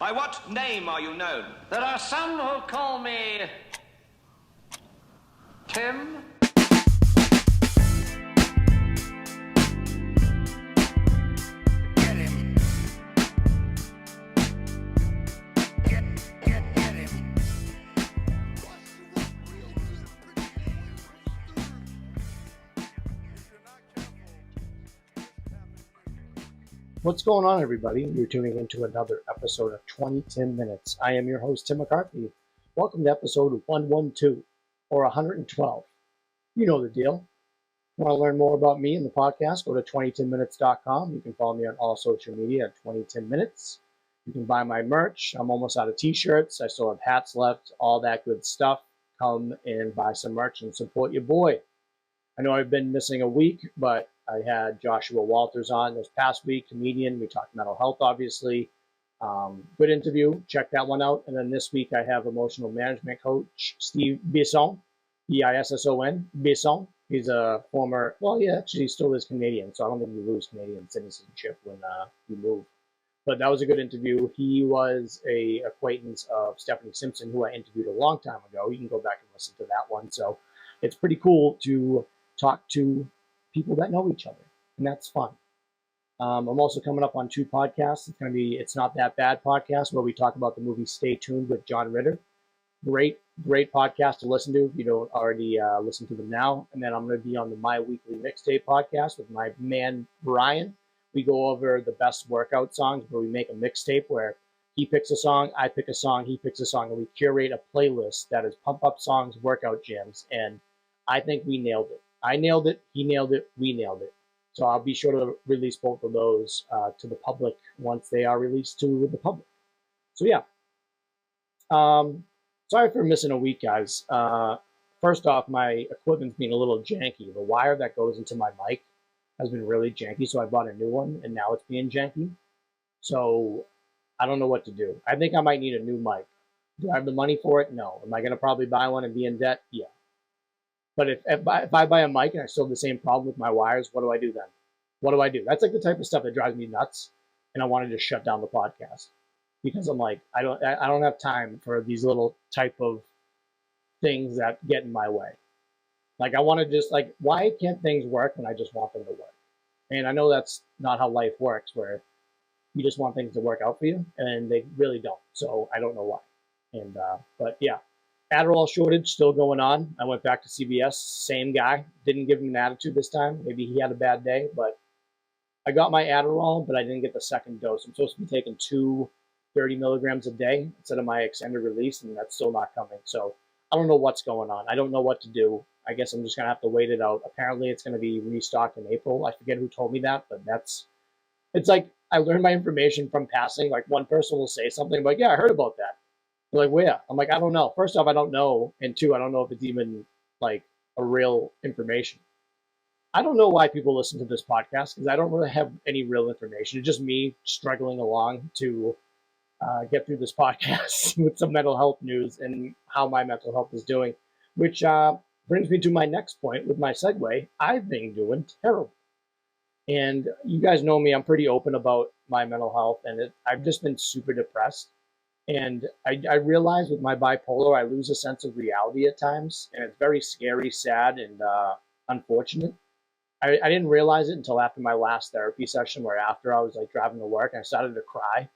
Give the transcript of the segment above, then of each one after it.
By what name are you known? There are some who call me Tim. Get him. Get him. What's going on, everybody? You're tuning into another episode of 2010 Minutes. I am your host, Tim McCarthy. Welcome to episode 112, or 112. You know the deal. Want to learn more about me and the podcast? Go to 2010minutes.com. You can follow me on all social media at 2010 Minutes. You can buy my merch. I'm almost out of t-shirts. I still have hats left, all that good stuff. Come and buy some merch and support your boy. I know I've been missing a week, but I had Joshua Walters on this past week, comedian. We talked mental health, obviously. Good interview. Check that one out. And then this week I have emotional management coach Steve Bisson, B-I-S-S-O-N, Bisson. He's a former, he still is Canadian, so I don't think you lose Canadian citizenship when you move. But that was a good interview. He was a acquaintance of Stephanie Simpson, who I interviewed a long time ago. You can go back and listen to that one. So it's pretty cool to talk to people that know each other, and that's fun. I'm also coming up on two podcasts. It's going to be It's Not That Bad podcast, where we talk about the movie Stay Tuned with John Ritter. Great podcast to listen to if you don't already listen to them now. And then I'm going to be on the My Weekly Mixtape podcast with my man Brian. We go over the best workout songs, where we make a mixtape where he picks a song, I pick a song, he picks a song, and we curate a playlist that is pump up songs, workout jams, and I think we nailed it. I nailed it, he nailed it, we nailed it. So I'll be sure to release both of those to the public once they are released to the public. So yeah. Sorry for missing a week, guys. First off, my equipment's being a little janky. The wire that goes into my mic has been really janky, so I bought a new one, and now it's being janky. So I don't know what to do. I think I might need a new mic. Do I have the money for it? No. Am I going to probably buy one and be in debt? Yeah. But if I buy a mic and I still have the same problem with my wires, what do I do then? What do I do? That's like the type of stuff that drives me nuts, and I want to just shut down the podcast because I'm like, I don't have time for these little type of things that get in my way. Like, I want to just, like, why can't things work when I just want them to work? And I know that's not how life works, where you just want things to work out for you, and they really don't. So I don't know why. And but yeah. Adderall shortage still going on. I went back to CVS, same guy. Didn't give him an attitude this time. Maybe he had a bad day, but I got my Adderall, but I didn't get the second dose. I'm supposed to be taking 30 milligrams a day instead of my extended release, and that's still not coming. So I don't know what's going on. I don't know what to do. I guess I'm just going to have to wait it out. Apparently it's going to be restocked in April. I forget who told me that, but it's like I learned my information from passing. Like, one person will say something, I'm like, yeah, I heard about that. They're like, where? I'm like, I don't know. First off, I don't know. And two, I don't know if it's even like a real information. I don't know why people listen to this podcast, because I don't really have any real information. It's just me struggling along to get through this podcast with some mental health news and how my mental health is doing, which brings me to my next point with my segue. I've been doing terrible. And you guys know me. I'm pretty open about my mental health, and I've just been super depressed. And I realize with my bipolar, I lose a sense of reality at times, and it's very scary, sad, and unfortunate. I didn't realize it until after my last therapy session, where after I was like driving to work, and I started to cry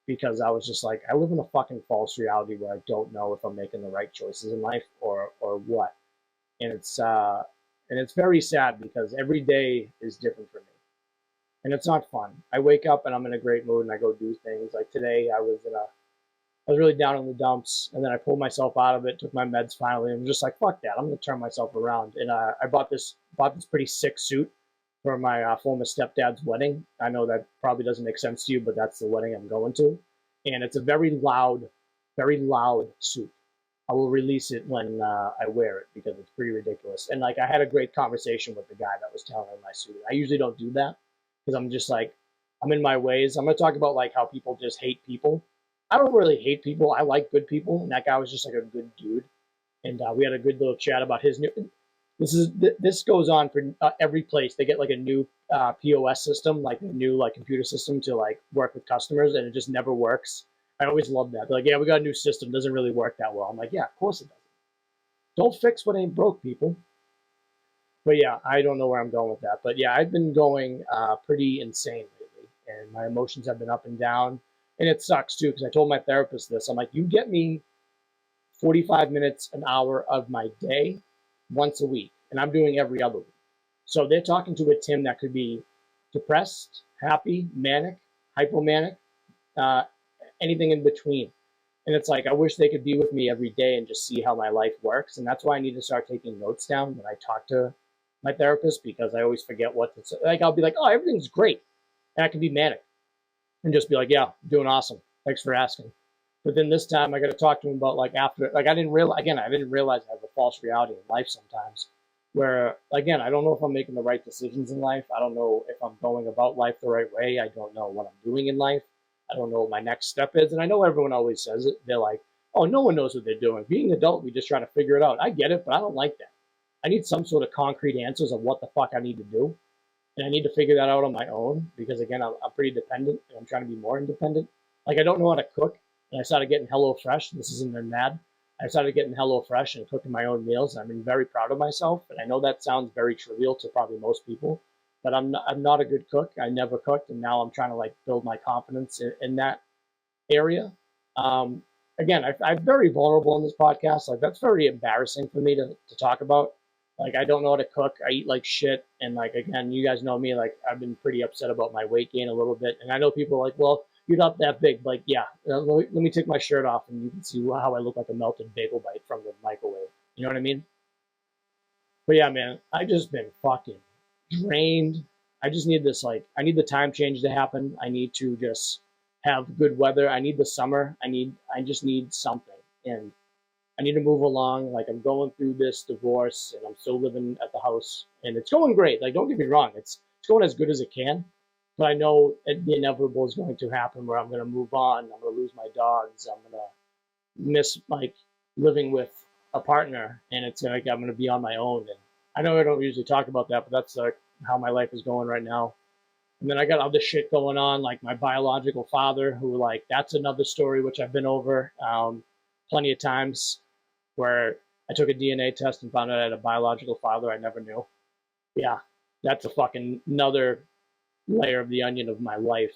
because I was just like, I live in a fucking false reality where I don't know if I'm making the right choices in life or what. And it's very sad because every day is different for me, and it's not fun. I wake up and I'm in a great mood and I go do things. Like today, I was really down in the dumps, and then I pulled myself out of it, took my meds finally, and I'm just like, fuck that, I'm going to turn myself around. And I bought this pretty sick suit for my former stepdad's wedding. I know that probably doesn't make sense to you, but that's the wedding I'm going to. And it's a very loud suit. I will release it when I wear it because it's pretty ridiculous. And like, I had a great conversation with the guy that was telling me my suit. I usually don't do that because I'm just like, I'm in my ways. I'm going to talk about like how people just hate people. I don't really hate people. I like good people, and that guy was just like a good dude. And we had a good little chat about his new. This goes on for every place. They get like a new POS system, like a new like computer system to like work with customers, and it just never works. I always love that. They're like, yeah, we got a new system. Doesn't really work that well. I'm like, yeah, of course it doesn't. Don't fix what ain't broke, people. But yeah, I don't know where I'm going with that. But yeah, I've been going pretty insane lately, and my emotions have been up and down. And it sucks too, because I told my therapist this. I'm like, you get me 45 minutes, an hour of my day once a week, and I'm doing every other week. So they're talking to a Tim that could be depressed, happy, manic, hypomanic, uh, anything in between. And it's like, I wish they could be with me every day and just see how my life works. And that's why I need to start taking notes down when I talk to my therapist, because I always forget what to say. Like, I'll be like, oh, everything's great. And I can be manic and just be like, yeah, doing awesome. Thanks for asking. But then this time I got to talk to him about like after, like I didn't realize I have a false reality in life sometimes where, again, I don't know if I'm making the right decisions in life. I don't know if I'm going about life the right way. I don't know what I'm doing in life. I don't know what my next step is. And I know everyone always says it. They're like, oh, no one knows what they're doing. Being an adult, we just try to figure it out. I get it, but I don't like that. I need some sort of concrete answers of what the fuck I need to do. And I need to figure that out on my own because, again, I'm pretty dependent and I'm trying to be more independent. Like, I don't know how to cook. And I started getting HelloFresh. This isn't an ad. I started getting HelloFresh and cooking my own meals. And I've been very proud of myself. And I know that sounds very trivial to probably most people, but I'm not a good cook. I never cooked. And now I'm trying to like build my confidence in that area. Um, Again, I'm very vulnerable in this podcast. Like, that's very embarrassing for me to talk about. Like, I don't know how to cook. I eat like shit. And like, again, you guys know me. Like, I've been pretty upset about my weight gain a little bit. And I know people are like, well, you're not that big. Like, yeah, let me take my shirt off and you can see how I look like a melted bagel bite from the microwave. You know what I mean? But yeah, man, I just been fucking drained. I just need this, like, I need the time change to happen. I need to just have good weather. I need the summer. I just need something. And I need to move along. Like, I'm going through this divorce and I'm still living at the house and it's going great. Like, don't get me wrong. It's going as good as it can. But I know the inevitable is going to happen where I'm going to move on. I'm going to lose my dogs. I'm going to miss like living with a partner, and it's like I'm going to be on my own. And I know I don't usually talk about that, but that's like how my life is going right now. And then I got other shit going on, like my biological father, who like that's another story which I've been over plenty of times, where I took a DNA test and found out I had a biological father I never knew. Yeah, that's a fucking another layer of the onion of my life.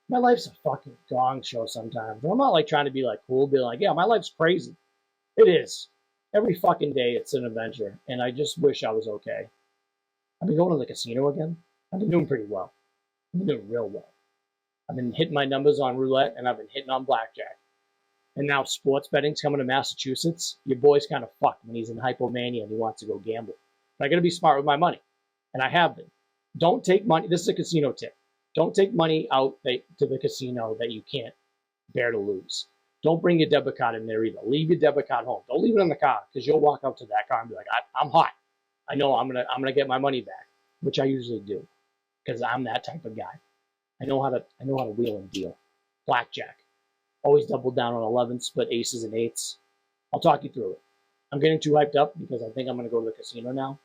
My life's a fucking gong show sometimes. I'm not like trying to be like cool, be like, yeah, my life's crazy. It is. Every fucking day it's an adventure, and I just wish I was okay. I've been going to the casino again. I've been doing pretty well. I've been doing real well. I've been hitting my numbers on roulette, and I've been hitting on blackjack. And now sports betting's coming to Massachusetts. Your boy's kind of fucked when he's in hypomania and he wants to go gamble. But I got to be smart with my money, and I have been. Don't take money. This is a casino tip. Don't take money out to the casino that you can't bear to lose. Don't bring your debit card in there either. Leave your debit card home. Don't leave it in the car because you'll walk up to that car and be like, I'm hot. I know I'm gonna get my money back, which I usually do because I'm that type of guy. I know how to wheel and deal. Blackjack. Always double down on 11, split aces and eights. I'll talk you through it. I'm getting too hyped up because I think I'm gonna go to the casino now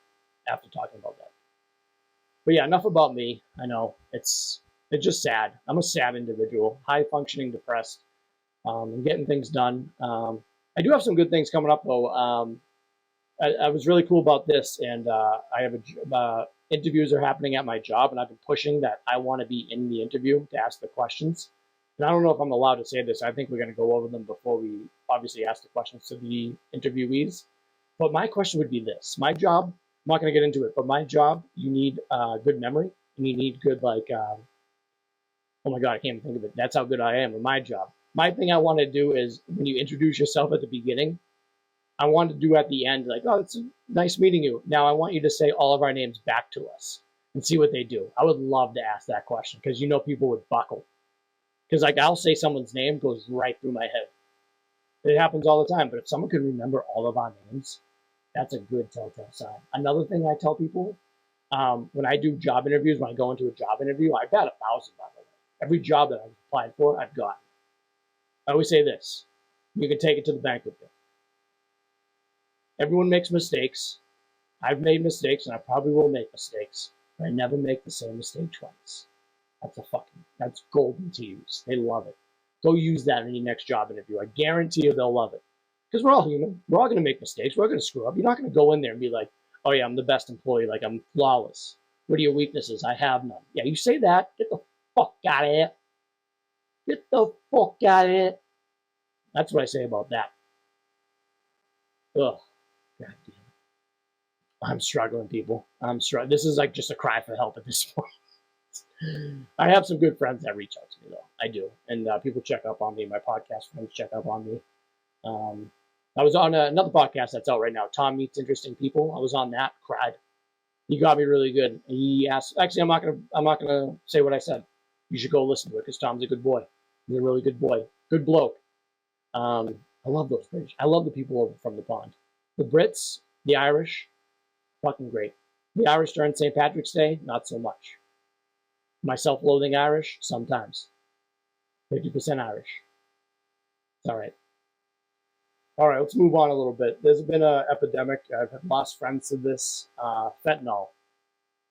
after talking about that. But yeah, enough about me. I know it's just sad. I'm a sad individual, high functioning, depressed. And getting things done. I do have some good things coming up though. I was really cool about this, and I have interviews are happening at my job, and I've been pushing that I want to be in the interview to ask the questions. And I don't know if I'm allowed to say this. I think we're going to go over them before we obviously ask the questions to the interviewees. But my question would be this: my job. I'm not going to get into it, but my job, you need good memory, and you need good like. Oh my god, I can't even think of it. That's how good I am with my job. My thing I want to do is when you introduce yourself at the beginning, I want to do at the end, like, oh, it's nice meeting you. Now I want you to say all of our names back to us and see what they do. I would love to ask that question because you know people would buckle. Because like I'll say someone's name goes right through my head. It happens all the time. But if someone could remember all of our names, that's a good telltale sign. Another thing I tell people when I do job interviews, when I go into a job interview, I've got 1,000 by the way. Every job that I've applied for, I've gotten. I always say this. You can take it to the bank with you. Everyone makes mistakes. I've made mistakes, and I probably will make mistakes. But I never make the same mistake twice. That's golden to use. They love it. Go use that in your next job interview. I guarantee you they'll love it. Because we're all human. We're all going to make mistakes. We're going to screw up. You're not going to go in there and be like, oh, yeah, I'm the best employee. Like, I'm flawless. What are your weaknesses? I have none. Yeah, you say that. Get the fuck out of here. Get the fuck out of here. That's what I say about that. Ugh. God damn it. I'm struggling, people. I'm struggling. This is like just a cry for help at this point. I have some good friends that reach out to me, though. I do. And people check up on me. My podcast friends check up on me. I was on another podcast that's out right now, Tom Meets Interesting People. I was on that, cried. He got me really good. He asked, actually, I'm not gonna say what I said. You should go listen to it because Tom's a good boy. He's a really good boy, good bloke. I love those British. I love the people over from the pond. The Brits, the Irish, fucking great. The Irish during St. Patrick's Day, not so much. My self-loathing Irish, sometimes. 50% Irish. It's all right. All right, let's move on a little bit. There's been an epidemic. I've lost friends to this. Fentanyl.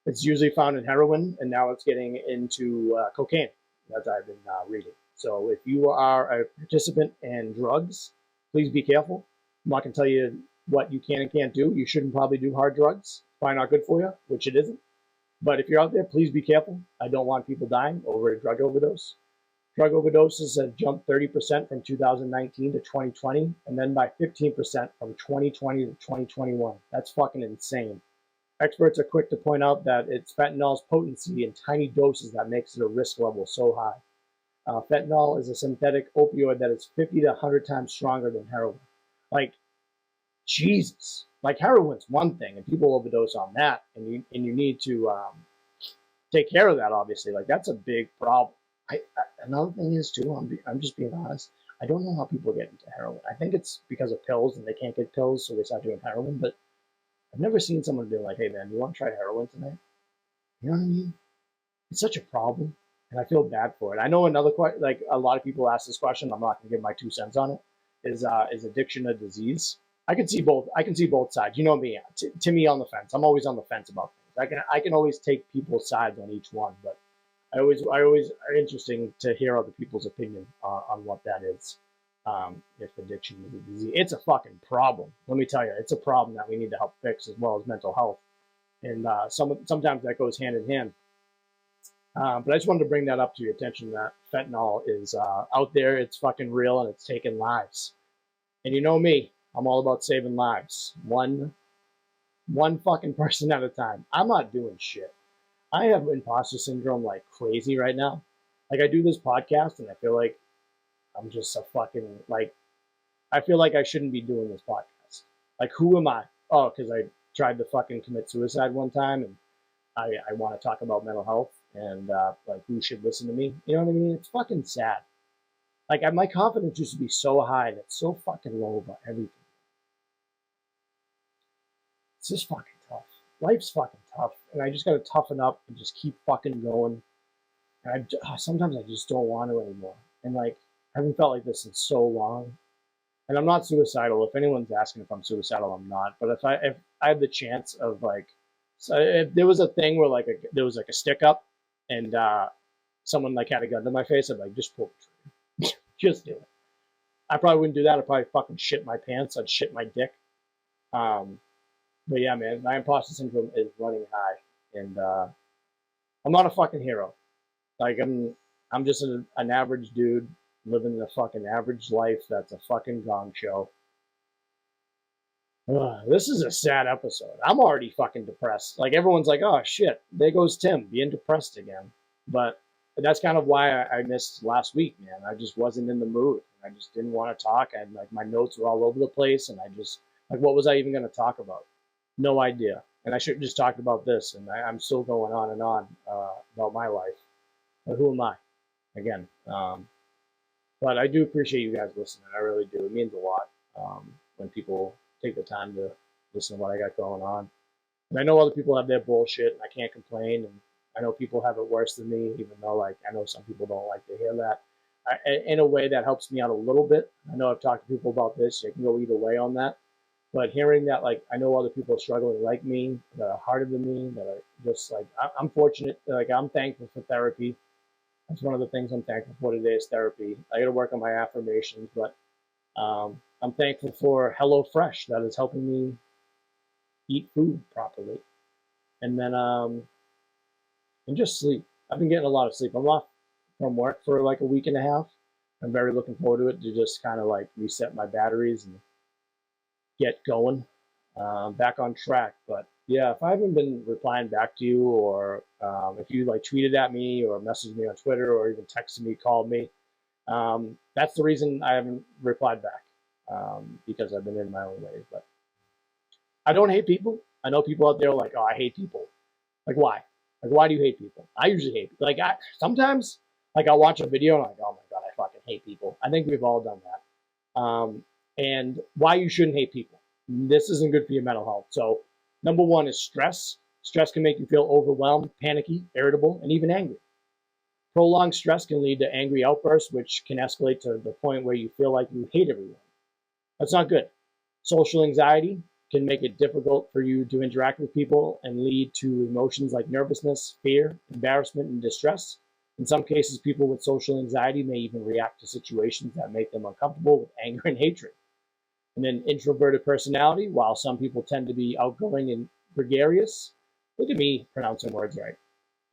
It's usually found in heroin, and now it's getting into cocaine, as I've been reading. So if you are a participant in drugs, please be careful. I'm not going to tell you what you can and can't do. You shouldn't probably do hard drugs. Probably not good for you, which it isn't. But if you're out there, please be careful. I don't want people dying over a drug overdose. Drug overdoses have jumped 30% from 2019 to 2020, and then by 15% from 2020 to 2021. That's fucking insane. Experts are quick to point out that it's fentanyl's potency in tiny doses that makes it a risk level so high. Fentanyl is a synthetic opioid that is 50 to 100 times stronger than heroin. Like, Jesus. Like, heroin's one thing, and people overdose on that, and you need to take care of that, obviously. Like, that's a big problem. Another thing is, too, I'm just being honest, I don't know how people get into heroin. I think it's because of pills, and they can't get pills, so they start doing heroin, but I've never seen someone be like, hey, man, you want to try heroin tonight? You know what I mean? It's such a problem, and I feel bad for it. I know another question, like, a lot of people ask this question, I'm not going to give my 2 cents on it, is addiction a disease? I can see both sides. You know me, to me on the fence. I'm always on the fence about things. I can always take people's sides on each one, but I always are interesting to hear other people's opinion on what that is. If addiction is a disease, it's a fucking problem. Let me tell you, it's a problem that we need to help fix as well as mental health, and sometimes that goes hand in hand. But I just wanted to bring that up to your attention that fentanyl is out there. It's fucking real and it's taking lives. And you know me, I'm all about saving lives, one fucking person at a time. I'm not doing shit. I have imposter syndrome like crazy right now. Like, I do this podcast and I feel like I'm just a fucking, like, I feel like I shouldn't be doing this podcast. Like, who am I? Oh, because I tried to fucking commit suicide one time and I want to talk about mental health and like, who should listen to me? You know what I mean? It's fucking sad. Like, my confidence used to be so high and it's so fucking low about everything. It's just fucking tough. Life's fucking tough, and I just gotta toughen up and just keep fucking going. And sometimes I just don't want to anymore. And like, I haven't felt like this in so long. And I'm not suicidal. If anyone's asking if I'm suicidal, I'm not. But if I have the chance of like, so if there was a thing where like there was like a stick up, and someone like had a gun to my face, I'd like, just pull the trigger, just do it. I probably wouldn't do that. I'd probably fucking shit my pants. I'd shit my dick. But yeah, man, my imposter syndrome is running high, and I'm not a fucking hero. Like, I'm just an average dude living a fucking average life that's a fucking gong show. This is a sad episode. I'm already fucking depressed. Like, everyone's like, oh shit, there goes Tim being depressed again. But that's kind of why I missed last week, man. I just wasn't in the mood. I just didn't want to talk. Like, my notes were all over the place, and I just, like, what was I even going to talk about? No idea. And I should have just talked about this, and I'm still going on and on about my life. But who am I? Again. But I do appreciate you guys listening. I really do. It means a lot when people take the time to listen to what I got going on. And I know other people have their bullshit, and I can't complain. And I know people have it worse than me, even though, like, I know some people don't like to hear that. In a way, that helps me out a little bit. I know I've talked to people about this. You can go either way on that. But hearing that, like, I know other people are struggling like me, that are harder than me, that are just, like, I'm fortunate. Like, I'm thankful for therapy. That's one of the things I'm thankful for today is therapy. I got to work on my affirmations, but I'm thankful for HelloFresh that is helping me eat food properly. And then and just sleep. I've been getting a lot of sleep. I'm off from work for like a week and a half. I'm very looking forward to it to just kind of like reset my batteries and get going, back on track. But yeah, if I haven't been replying back to you, or if you like tweeted at me or messaged me on Twitter or even texted me, called me, that's the reason I haven't replied back, because I've been in my own ways. But I don't hate people. I know people out there are like, oh, I hate people. Like, why? Like, why do you hate people? I usually hate people. Like, sometimes, like, I'll watch a video and I'm like, oh my God, I fucking hate people. I think we've all done that. And why you shouldn't hate people. This isn't good for your mental health. So, number one is stress. Stress can make you feel overwhelmed, panicky, irritable, and even angry. Prolonged stress can lead to angry outbursts, which can escalate to the point where you feel like you hate everyone. That's not good. Social anxiety can make it difficult for you to interact with people and lead to emotions like nervousness, fear, embarrassment, and distress. In some cases, people with social anxiety may even react to situations that make them uncomfortable with anger and hatred. And then introverted personality, while some people tend to be outgoing and gregarious, look at me pronouncing words right.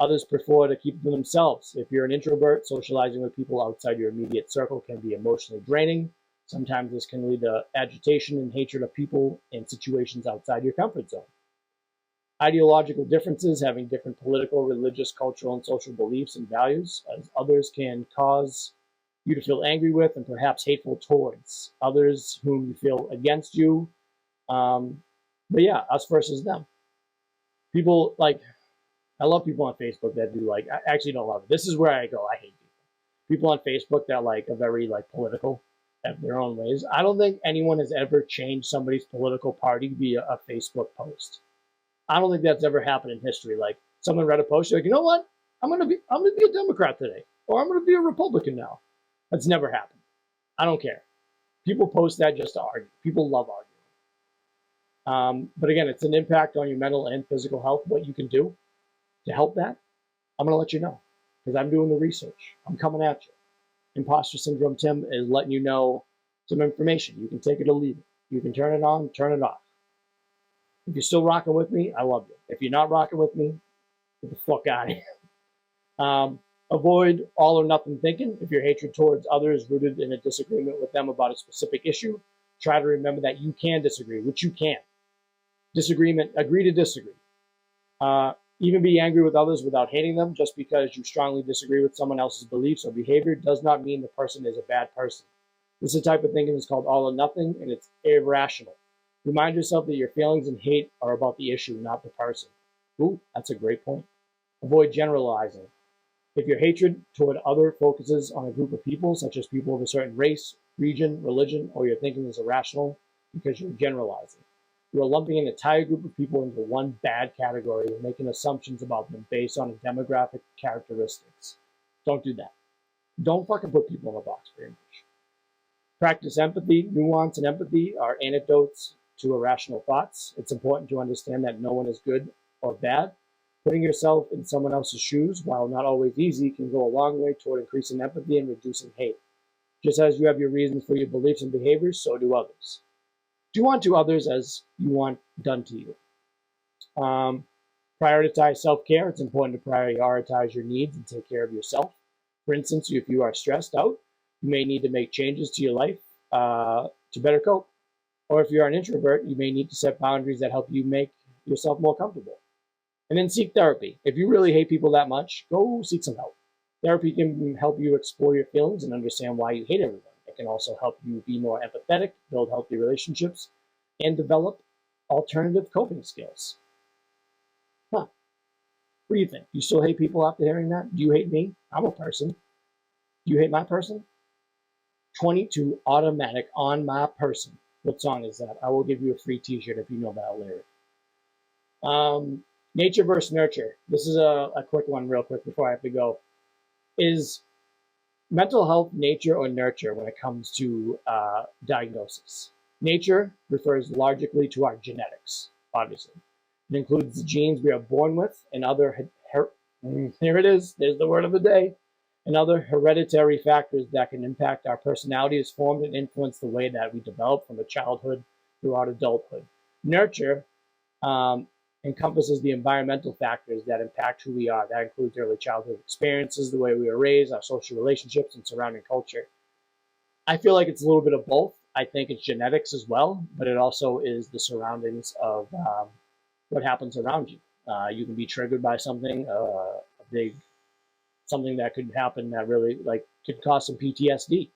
Others prefer to keep to themselves. If you're an introvert, socializing with people outside your immediate circle can be emotionally draining. Sometimes this can lead to agitation and hatred of people and situations outside your comfort zone. Ideological differences, having different political, religious, cultural, and social beliefs and values as others can cause you to feel angry with and perhaps hateful towards others whom you feel against you. But yeah, us versus them. People like, I love people on Facebook that do like, I actually don't love it. This is where I go, I hate people. People on Facebook that like are very like political, have their own ways. I don't think anyone has ever changed somebody's political party via a Facebook post. I don't think that's ever happened in history. Like someone read a post, you're like, you know what? I'm gonna be a Democrat today, or I'm gonna be a Republican now. That's never happened. I don't care. People post that just to argue. People love arguing. But again, it's an impact on your mental and physical health. What you can do to help that, I'm gonna let you know because I'm doing the research. I'm coming at you. Imposter syndrome Tim is letting you know some information. You can take it or leave it. You can turn it on, turn it off. If you're still rocking with me, I love you. If you're not rocking with me, get the fuck out of here. Avoid all or nothing thinking. If your hatred towards others is rooted in a disagreement with them about a specific issue, try to remember that you can disagree, which you can. Disagreement, agree to disagree. Even be angry with others without hating them. Just because you strongly disagree with someone else's beliefs or behavior does not mean the person is a bad person. This is a type of thinking that's called all or nothing, and it's irrational. Remind yourself that your feelings and hate are about the issue, not the person. Ooh, that's a great point. Avoid generalizing. If your hatred toward other focuses on a group of people, such as people of a certain race, region, religion, or your thinking is irrational because you're generalizing. You are lumping an entire group of people into one bad category and making assumptions about them based on demographic characteristics. Don't do that. Don't fucking put people in a box very much. Practice empathy. Nuance and empathy are antidotes to irrational thoughts. It's important to understand that no one is good or bad. Putting yourself in someone else's shoes, while not always easy, can go a long way toward increasing empathy and reducing hate. Just as you have your reasons for your beliefs and behaviors, so do others. Do unto others as you want done to you. Prioritize self-care. It's important to prioritize your needs and take care of yourself. For instance, if you are stressed out, you may need to make changes to your life to better cope. Or if you're an introvert, you may need to set boundaries that help you make yourself more comfortable. And then seek therapy. If you really hate people that much, go seek some help. Therapy can help you explore your feelings and understand why you hate everyone. It can also help you be more empathetic, build healthy relationships, and develop alternative coping skills. Huh. What do you think? You still hate people after hearing that? Do you hate me? I'm a person. Do you hate my person? 22 automatic on my person. What song is that? I will give you a free t-shirt if you know that lyric. Nature versus nurture. This is a quick one real quick before I have to go. Is mental health nature or nurture when it comes to diagnosis? Nature refers largely to our genetics, obviously. It includes the genes we are born with and other, here it is, there's the word of the day, and other hereditary factors that can impact our personality is formed and influence the way that we develop from a childhood throughout adulthood. Nurture encompasses the environmental factors that impact who we are. That includes early childhood experiences, the way we were raised, our social relationships, and surrounding culture. I feel like it's a little bit of both. I think it's genetics as well, but it also is the surroundings of what happens around you. You can be triggered by something, something that could happen that really could cause some PTSD.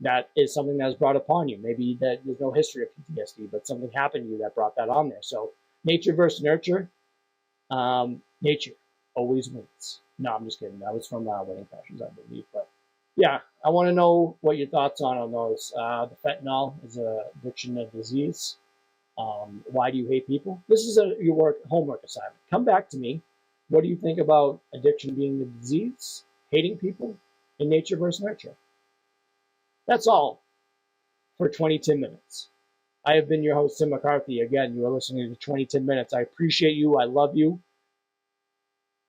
That is something that's brought upon you. Maybe that there's no history of PTSD, but something happened to you that brought that on there. So nature versus nurture. Nature always wins. No, I'm just kidding. That was from Wedding Crashers, I believe. But yeah, I want to know what your thoughts on those. The fentanyl is an addiction, a disease. Why do you hate people? This is your homework assignment. Come back to me. What do you think about addiction being the disease, hating people, and nature versus nurture? That's all for 2010 Minutes. I have been your host, Tim McCarthy. Again, you are listening to 2010 Minutes. I appreciate you. I love you.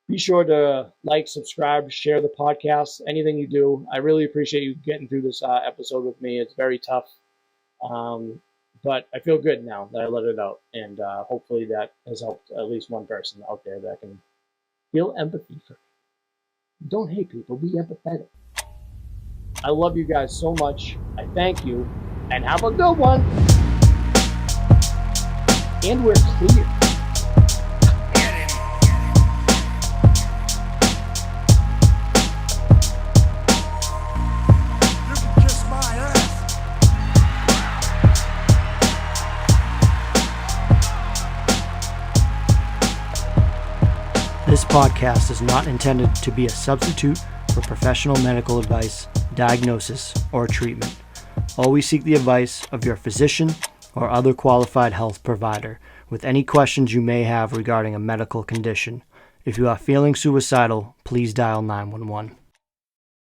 Be sure to like, subscribe, share the podcast, anything you do. I really appreciate you getting through this episode with me. It's very tough. But I feel good now that I let it out. And hopefully that has helped at least one person out there that can feel empathy for me. Don't hate people. Be empathetic. I love you guys so much. I thank you. And have a good one. And we're clear. You can kiss my ass. This podcast is not intended to be a substitute for professional medical advice, diagnosis, or treatment. Always seek the advice of your physician or other qualified health provider with any questions you may have regarding a medical condition. If you are feeling suicidal, please dial 911.